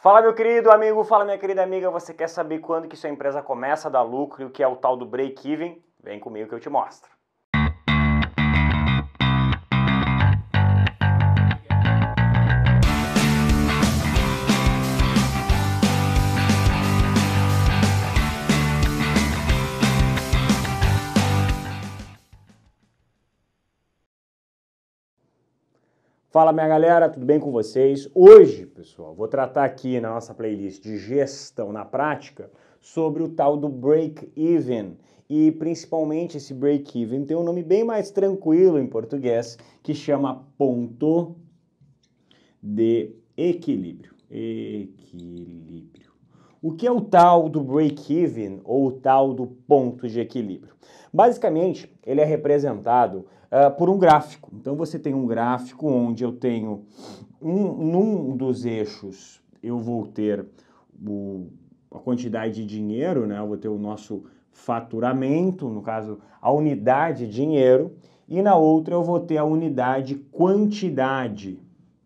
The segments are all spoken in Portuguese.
Fala meu querido amigo, fala minha querida amiga, você quer saber quando que sua empresa começa a dar lucro e o que é o tal do break-even? Vem comigo que eu te mostro. Fala minha galera, tudo bem com vocês? Hoje, pessoal, vou tratar aqui na nossa playlist de gestão na prática sobre o tal do break-even. E principalmente esse break-even tem um nome bem mais tranquilo em português, que chama ponto de equilíbrio. O que é o tal do break-even ou o tal do ponto de equilíbrio? Basicamente, ele é representado por um gráfico. Então você tem um gráfico onde eu tenho num dos eixos eu vou ter a quantidade de dinheiro, né? Eu vou ter o nosso faturamento, no caso a unidade de dinheiro, e na outra eu vou ter a unidade quantidade,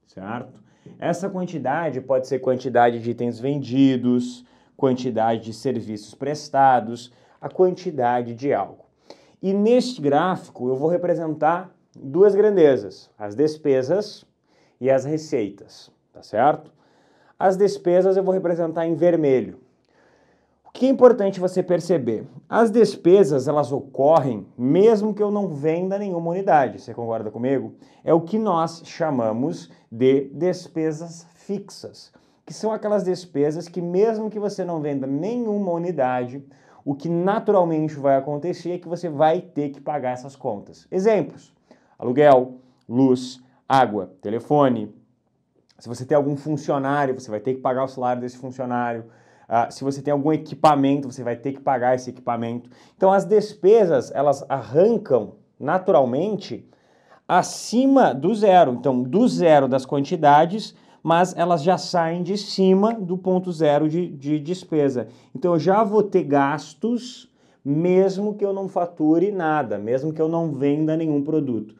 certo? Essa quantidade pode ser quantidade de itens vendidos, quantidade de serviços prestados, a quantidade de algo. E neste gráfico eu vou representar duas grandezas, as despesas e as receitas, tá certo? As despesas eu vou representar em vermelho. O que é importante você perceber? As despesas, elas ocorrem mesmo que eu não venda nenhuma unidade, você concorda comigo? É o que nós chamamos de despesas fixas, que são aquelas despesas que mesmo que você não venda nenhuma unidade, o que naturalmente vai acontecer é que você vai ter que pagar essas contas. Exemplos: aluguel, luz, água, telefone. Se você tem algum funcionário, você vai ter que pagar o salário desse funcionário. Se você tem algum equipamento, você vai ter que pagar esse equipamento. Então as despesas, elas arrancam naturalmente acima do zero. Então do zero das quantidades, mas elas já saem de cima do ponto zero de despesa. Então eu já vou ter gastos mesmo que eu não fature nada, mesmo que eu não venda nenhum produto.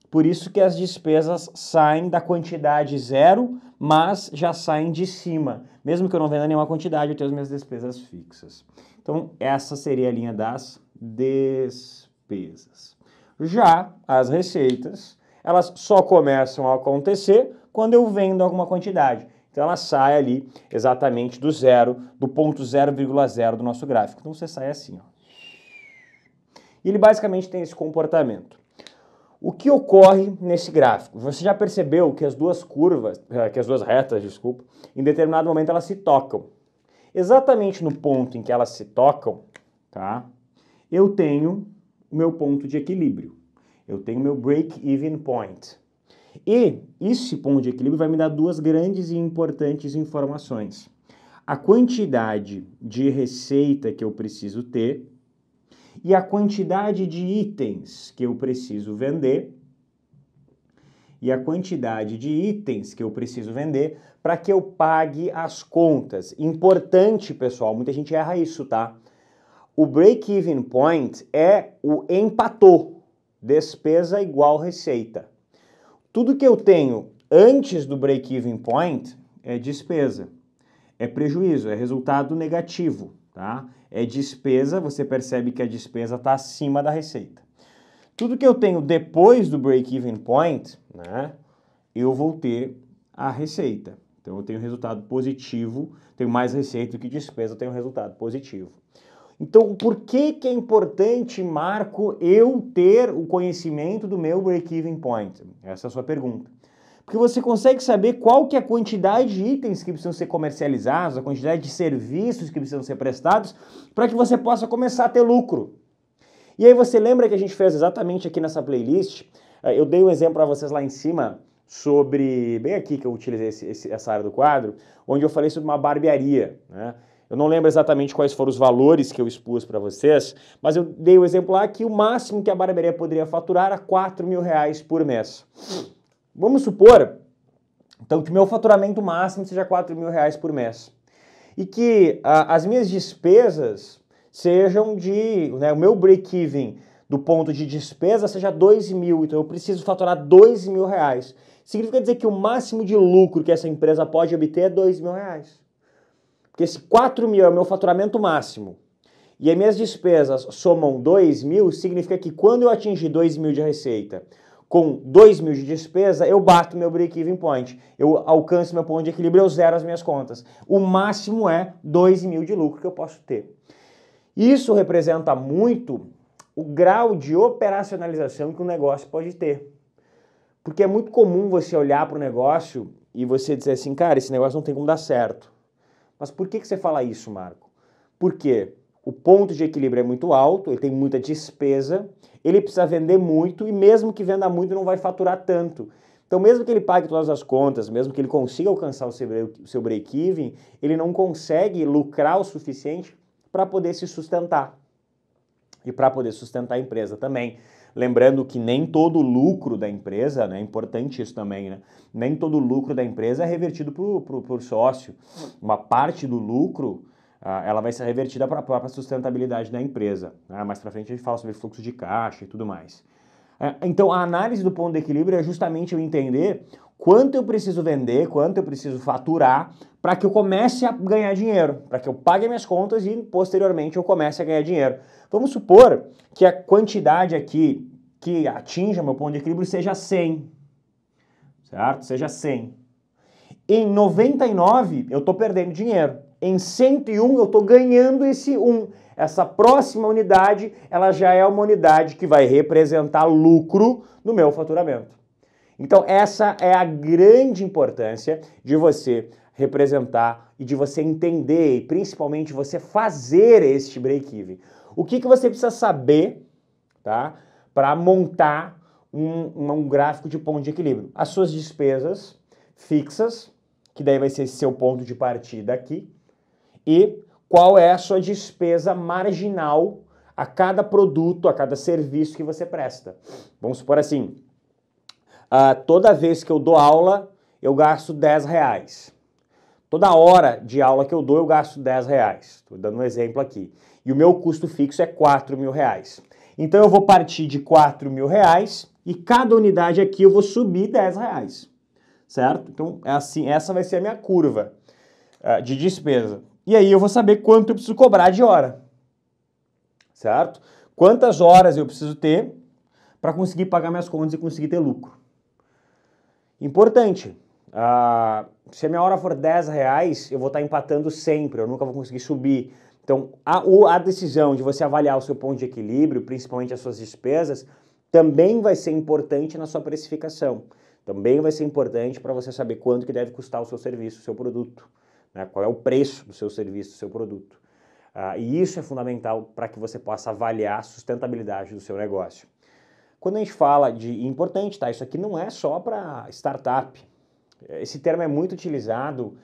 Por isso que as despesas saem da quantidade zero, mas já saem de cima. Mesmo que eu não venda nenhuma quantidade, eu tenho as minhas despesas fixas. Então essa seria a linha das despesas. Já as receitas, elas só começam a acontecer quando eu vendo alguma quantidade. Então ela sai ali exatamente do zero, do ponto 0,0 do nosso gráfico. Então você sai assim, ó. E ele basicamente tem esse comportamento. O que ocorre nesse gráfico? Você já percebeu que as duas retas, em determinado momento elas se tocam. Exatamente no ponto em que elas se tocam, tá? Eu tenho o meu ponto de equilíbrio. Eu tenho o meu break-even point. E esse ponto de equilíbrio vai me dar duas grandes e importantes informações. A quantidade de receita que eu preciso ter e a quantidade de itens que eu preciso vender para que eu pague as contas. Importante, pessoal, muita gente erra isso, tá? O break-even point é o empatou, despesa igual receita. Tudo que eu tenho antes do break-even point é despesa, é prejuízo, é resultado negativo, tá? É despesa, você percebe que a despesa está acima da receita. Tudo que eu tenho depois do break-even point, né, eu vou ter a receita. Então eu tenho resultado positivo, tenho mais receita do que despesa, eu tenho resultado positivo. Então por que é importante, Marco, eu ter o conhecimento do meu break-even point? Essa é a sua pergunta. Porque você consegue saber qual que é a quantidade de itens que precisam ser comercializados, a quantidade de serviços que precisam ser prestados, para que você possa começar a ter lucro. E aí você lembra que a gente fez exatamente aqui nessa playlist, eu dei um exemplo para vocês lá em cima, sobre, bem aqui que eu utilizei essa área do quadro, onde eu falei sobre uma barbearia, né? Eu não lembro exatamente quais foram os valores que eu expus para vocês, mas eu dei o exemplo lá que o máximo que a barbearia poderia faturar era R$4.000 por mês. Vamos supor, então, que o meu faturamento máximo seja R$4.000 por mês. E que as minhas despesas sejam o meu break-even do ponto de despesa seja 2.000, então eu preciso faturar R$2.000. Significa dizer que o máximo de lucro que essa empresa pode obter é R$2.000. Porque se 4 mil é o meu faturamento máximo e as minhas despesas somam 2 mil, significa que quando eu atingir 2 mil de receita com 2 mil de despesa, eu bato meu break-even point. Eu alcanço meu ponto de equilíbrio, eu zero as minhas contas. O máximo é 2 mil de lucro que eu posso ter. Isso representa muito o grau de operacionalização que um negócio pode ter. Porque é muito comum você olhar para o negócio e você dizer assim, cara, esse negócio não tem como dar certo. Mas por que você fala isso, Marco? Porque o ponto de equilíbrio é muito alto, ele tem muita despesa, ele precisa vender muito e mesmo que venda muito não vai faturar tanto. Então mesmo que ele pague todas as contas, mesmo que ele consiga alcançar o seu break-even, ele não consegue lucrar o suficiente para poder se sustentar e para poder sustentar a empresa também. Lembrando que nem todo o lucro da empresa, né, é importante isso também, né? Nem todo o lucro da empresa é revertido por sócio. Uma parte do lucro, ela vai ser revertida para a própria sustentabilidade da empresa. Né? Mais para frente a gente fala sobre fluxo de caixa e tudo mais. Então a análise do ponto de equilíbrio é justamente eu entender quanto eu preciso vender, quanto eu preciso faturar para que eu comece a ganhar dinheiro, para que eu pague minhas contas e posteriormente eu comece a ganhar dinheiro. Vamos supor que a quantidade aqui que atinja meu ponto de equilíbrio seja 100, certo? Seja 100. Em 99 eu estou perdendo dinheiro. Em 101 eu estou ganhando esse 1. Essa próxima unidade, ela já é uma unidade que vai representar lucro no meu faturamento. Então essa é a grande importância de você representar e de você entender e principalmente você fazer este break-even. O que você precisa saber, tá, para montar um gráfico de ponto de equilíbrio? As suas despesas fixas, que daí vai ser seu ponto de partida aqui, e qual é a sua despesa marginal a cada produto, a cada serviço que você presta. Vamos supor assim, toda vez que eu dou aula, eu gasto R$10. Toda hora de aula que eu dou, eu gasto R$10. Estou dando um exemplo aqui. E o meu custo fixo é R$4.000. Então eu vou partir de R$4.000 e cada unidade aqui eu vou subir R$10. Certo? Então é assim, essa vai ser a minha curva de despesa. E aí eu vou saber quanto eu preciso cobrar de hora. Certo? Quantas horas eu preciso ter para conseguir pagar minhas contas e conseguir ter lucro. Importante. Se a minha hora for R$10, eu vou estar empatando sempre, eu nunca vou conseguir subir. Então, a decisão de você avaliar o seu ponto de equilíbrio, principalmente as suas despesas, também vai ser importante na sua precificação. Também vai ser importante para você saber quanto que deve custar o seu serviço, o seu produto, né? Qual é o preço do seu serviço, do seu produto. E isso é fundamental para que você possa avaliar a sustentabilidade do seu negócio. Quando a gente fala de importante, tá? Isso aqui não é só para startup. Esse termo é muito utilizado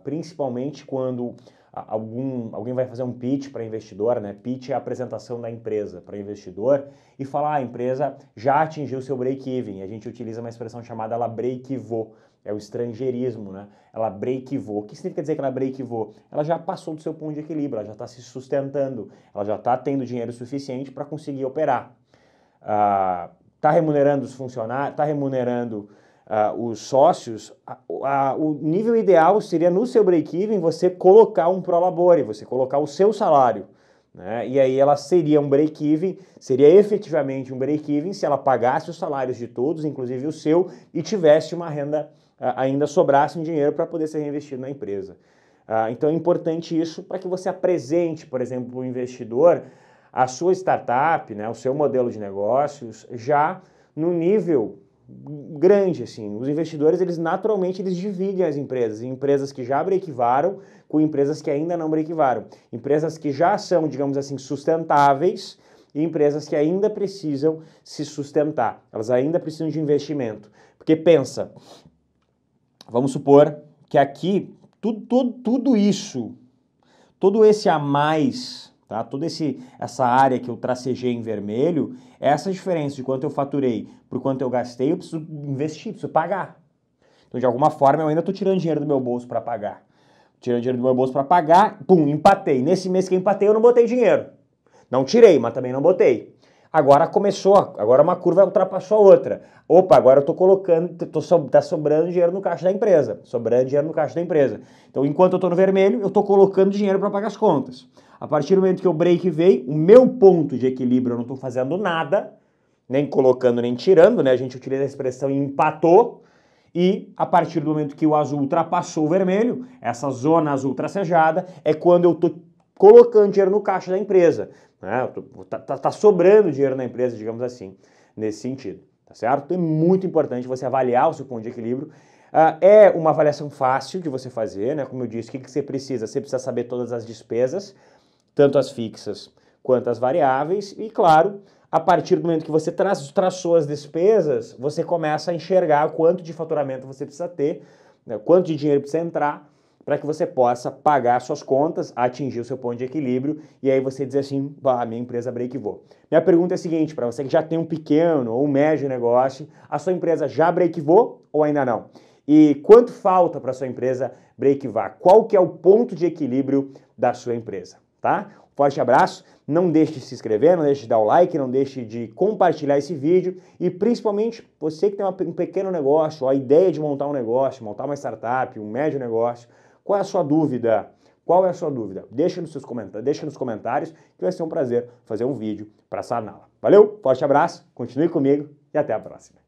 principalmente quando alguém vai fazer um pitch para investidor, né? Pitch é a apresentação da empresa para investidor e falar, a empresa já atingiu seu break-even. A gente utiliza uma expressão chamada ela break-even, é o estrangeirismo, né? Ela break-even. O que significa dizer que ela break-even? Ela já passou do seu ponto de equilíbrio, ela já está se sustentando, ela já está tendo dinheiro suficiente para conseguir operar. Está remunerando os funcionários, está remunerando os sócios, o nível ideal seria no seu break-even você colocar um prolabore, você colocar o seu salário, né? E aí ela seria um break-even, seria efetivamente um break-even se ela pagasse os salários de todos, inclusive o seu, e tivesse uma renda, ainda sobrasse um dinheiro para poder ser reinvestido na empresa. Então é importante isso para que você apresente, por exemplo, para o investidor a sua startup, né, o seu modelo de negócios já no nível grande, assim. Os investidores, eles naturalmente dividem as empresas em empresas que já break-evaram com empresas que ainda não break-evaram. Empresas que já são, digamos assim, sustentáveis e empresas que ainda precisam se sustentar. Elas ainda precisam de investimento. Porque pensa, vamos supor que aqui tudo isso, todo esse a mais, tá? Toda essa área que eu tracejei em vermelho, essa diferença de quanto eu faturei por quanto eu gastei, eu preciso investir, preciso pagar. Então, de alguma forma, eu ainda estou tirando dinheiro do meu bolso para pagar. Tirando dinheiro do meu bolso para pagar, pum, empatei. Nesse mês que eu empatei, eu não botei dinheiro. Não tirei, mas também não botei. Agora começou, agora uma curva ultrapassou a outra. Opa, agora eu tô colocando, tá sobrando dinheiro no caixa da empresa, sobrando dinheiro no caixa da empresa. Então, enquanto eu tô no vermelho, eu tô colocando dinheiro para pagar as contas. A partir do momento que o break veio, o meu ponto de equilíbrio, eu não tô fazendo nada, nem colocando nem tirando, né? A gente utiliza a expressão empatou. E a partir do momento que o azul ultrapassou o vermelho, essa zona azul tracejada, é quando eu tô colocando dinheiro no caixa da empresa. Né? Tá sobrando dinheiro na empresa, digamos assim, nesse sentido, tá certo? Então é muito importante você avaliar o seu ponto de equilíbrio. É uma avaliação fácil de você fazer, né? Como eu disse, o que você precisa? Você precisa saber todas as despesas, tanto as fixas quanto as variáveis, e claro, a partir do momento que você traçou as despesas, você começa a enxergar quanto de faturamento você precisa ter, né? Quanto de dinheiro precisa entrar, para que você possa pagar suas contas, atingir o seu ponto de equilíbrio, e aí você dizer assim, minha empresa break-even. Minha pergunta é a seguinte, para você que já tem um pequeno ou um médio negócio, a sua empresa já break-even ou ainda não? E quanto falta para a sua empresa break-even? Qual que é o ponto de equilíbrio da sua empresa, tá? Forte abraço, não deixe de se inscrever, não deixe de dar o like, não deixe de compartilhar esse vídeo e principalmente você que tem um pequeno negócio, a ideia de montar um negócio, montar uma startup, um médio negócio, qual é a sua dúvida? Qual é a sua dúvida? Deixa nos comentários que vai ser um prazer fazer um vídeo para saná-la. Valeu, forte abraço, continue comigo e até a próxima.